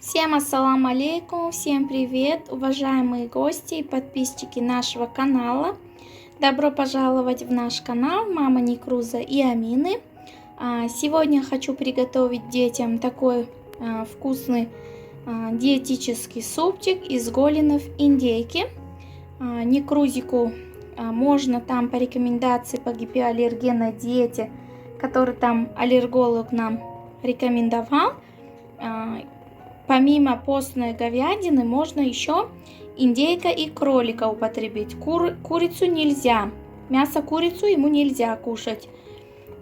Всем ассаламу алейкум, всем привет, уважаемые гости и подписчики нашего канала. Добро пожаловать в наш канал Мама Никруза и Амины. Сегодня хочу приготовить детям такой вкусный диетический супчик из голлинов индейки. Никрузику можно там по рекомендации по гипоаллергенной диете, который там аллерголог нам рекомендовал. Помимо постной говядины можно еще индейка и кролика употребить. Курицу нельзя. Мясо курицу ему нельзя кушать.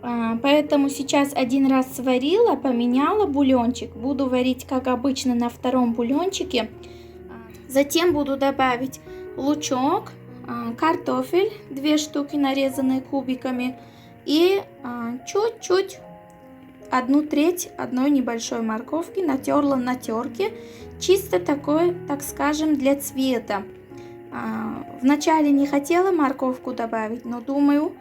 Поэтому сейчас один раз сварила, поменяла бульончик. Буду варить как обычно на втором бульончике. Затем буду добавить лучок, картофель, 2 штуки нарезанные кубиками. И чуть-чуть 1/3 одной небольшой морковки натерла на терке, чисто такой, так скажем, для цвета. Вначале не хотела морковку добавить, но думаю,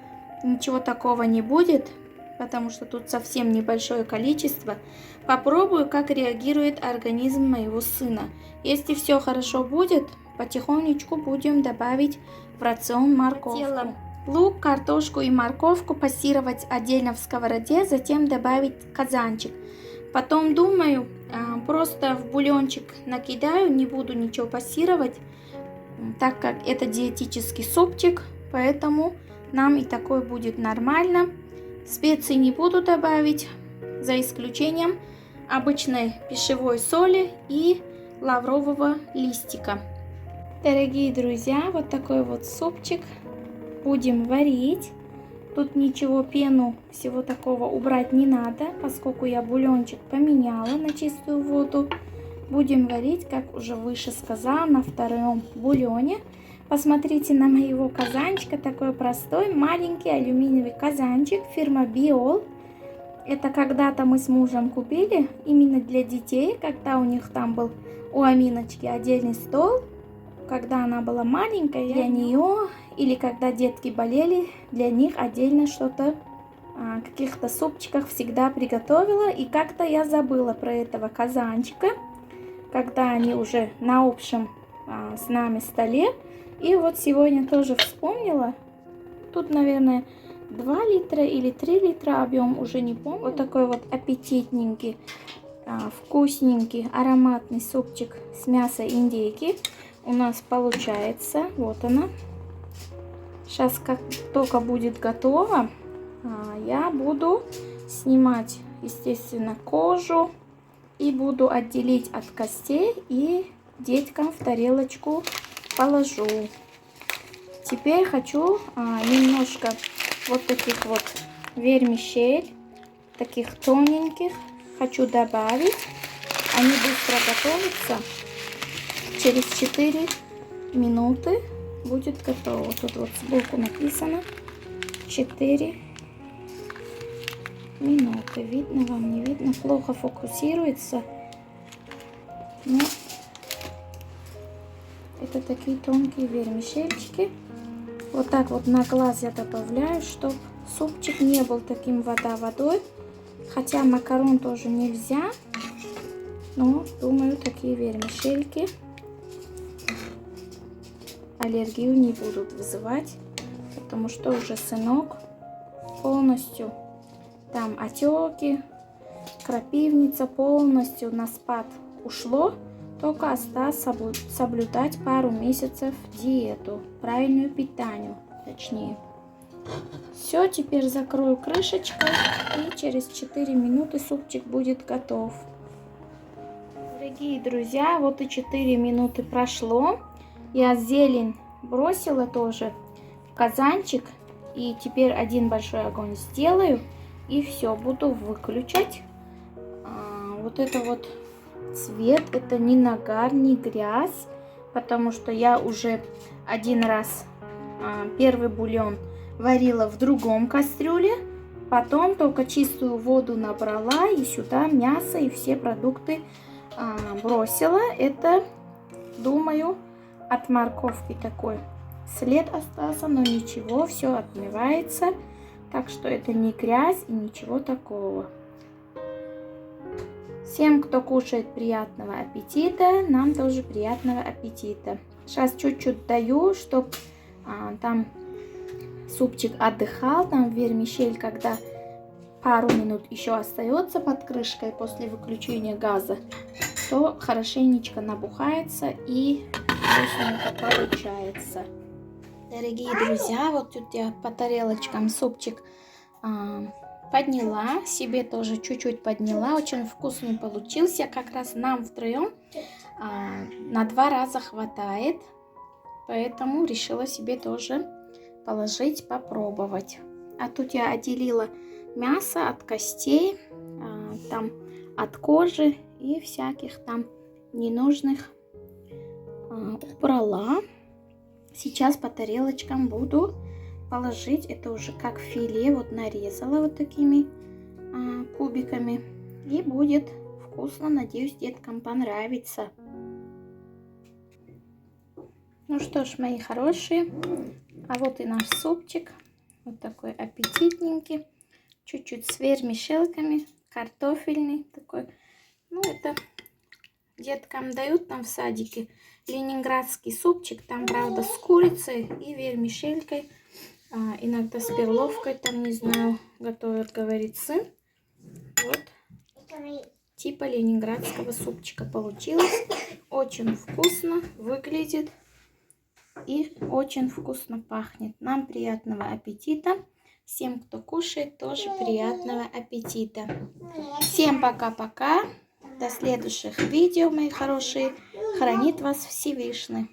ничего такого не будет, потому что тут совсем небольшое количество. Попробую, как реагирует организм моего сына. Если все хорошо будет, потихонечку будем добавить в рацион морковку. Лук, картошку и морковку пассировать отдельно в сковороде, затем добавить казанчик. Потом думаю, просто в бульончик накидаю, не буду ничего пассировать, так как это диетический супчик, поэтому нам и такой будет нормально. Специй не буду добавить, за исключением обычной пищевой соли и лаврового листика. Дорогие друзья, вот такой вот супчик будем варить. Тут ничего, пену, всего такого убрать не надо, поскольку я бульончик поменяла на чистую воду. Будем варить, как уже выше сказала, на втором бульоне. Посмотрите на моего казанчика, такой простой маленький алюминиевый казанчик фирма Биол. Это когда-то мы с мужем купили именно для детей, когда у них там был у Аминочки отдельный стол, когда она была маленькая, для нее, или когда детки болели, для них отдельно что-то, каких-то супчиках всегда приготовила. И как-то я забыла про этого казанчика, когда они уже на общем с нами столе. И вот сегодня тоже вспомнила. Тут, наверное, 2 литра или 3 литра объем, уже не помню. Вот такой вот аппетитненький, вкусненький, ароматный супчик с мяса индейки у нас получается. Вот она. Сейчас, как только будет готово, я буду снимать, естественно, кожу и буду отделить от костей и деткам в тарелочку положу. Теперь хочу немножко вот таких вот вермишель, таких тоненьких, хочу добавить. Они быстро готовятся. Через 4 минуты будет готово. Тут вот сбоку написано 4 минуты. Видно вам, не видно? Плохо фокусируется. Но это такие тонкие вермишельчики. Вот так вот на глаз я добавляю, чтобы супчик не был таким вода водой. Хотя макарон тоже нельзя. Но, думаю, такие вермишельки аллергию не будут вызывать, потому что уже сынок полностью там отеки, крапивница полностью на спад ушло, только осталось соблюдать пару месяцев диету, правильную питанию, точнее. Все, теперь закрою крышечкой, и через 4 минуты супчик будет готов. Дорогие друзья, вот и 4 минуты прошло. Я зелень бросила тоже в казанчик. И теперь один большой огонь сделаю. И все, буду выключать. Вот это вот цвет, это не нагар, не грязь. Потому что я уже один раз первый бульон варила в другом кастрюле. Потом только чистую воду набрала. И сюда мясо и все продукты бросила. Это, думаю, от морковки такой след остался, но ничего, все отмывается, так что это не грязь и ничего такого. Всем, кто кушает, приятного аппетита. Нам тоже приятного аппетита. Сейчас чуть-чуть даю, чтобы там супчик отдыхал. Там вермишель, когда пару минут еще остается под крышкой после выключения газа, то хорошенечко набухается и вкусненько получается. Дорогие друзья, вот тут я по тарелочкам супчик подняла, себе тоже чуть-чуть подняла. Очень вкусный получился, как раз нам втроем на 2 раза хватает, поэтому решила себе тоже положить, попробовать. А тут я отделила мясо от костей, там от кожи и всяких там ненужных убрала. Сейчас по тарелочкам буду положить. Это уже как филе, вот нарезала вот такими кубиками. И будет вкусно, надеюсь, деткам понравится. Ну что ж, мои хорошие, а вот и наш супчик. Вот такой аппетитненький. Чуть-чуть с вермишелками, картофельный такой. Ну, это деткам дают там в садике ленинградский супчик. Там, правда, с курицей и вермишелькой. Иногда с перловкой, там, не знаю, готовят, говорит сын. Вот. Типа ленинградского супчика получилось. Очень вкусно выглядит и очень вкусно пахнет. Нам приятного аппетита. Всем, кто кушает, тоже приятного аппетита. Всем пока-пока. До следующих видео, мои хорошие. Хранит вас Всевышний.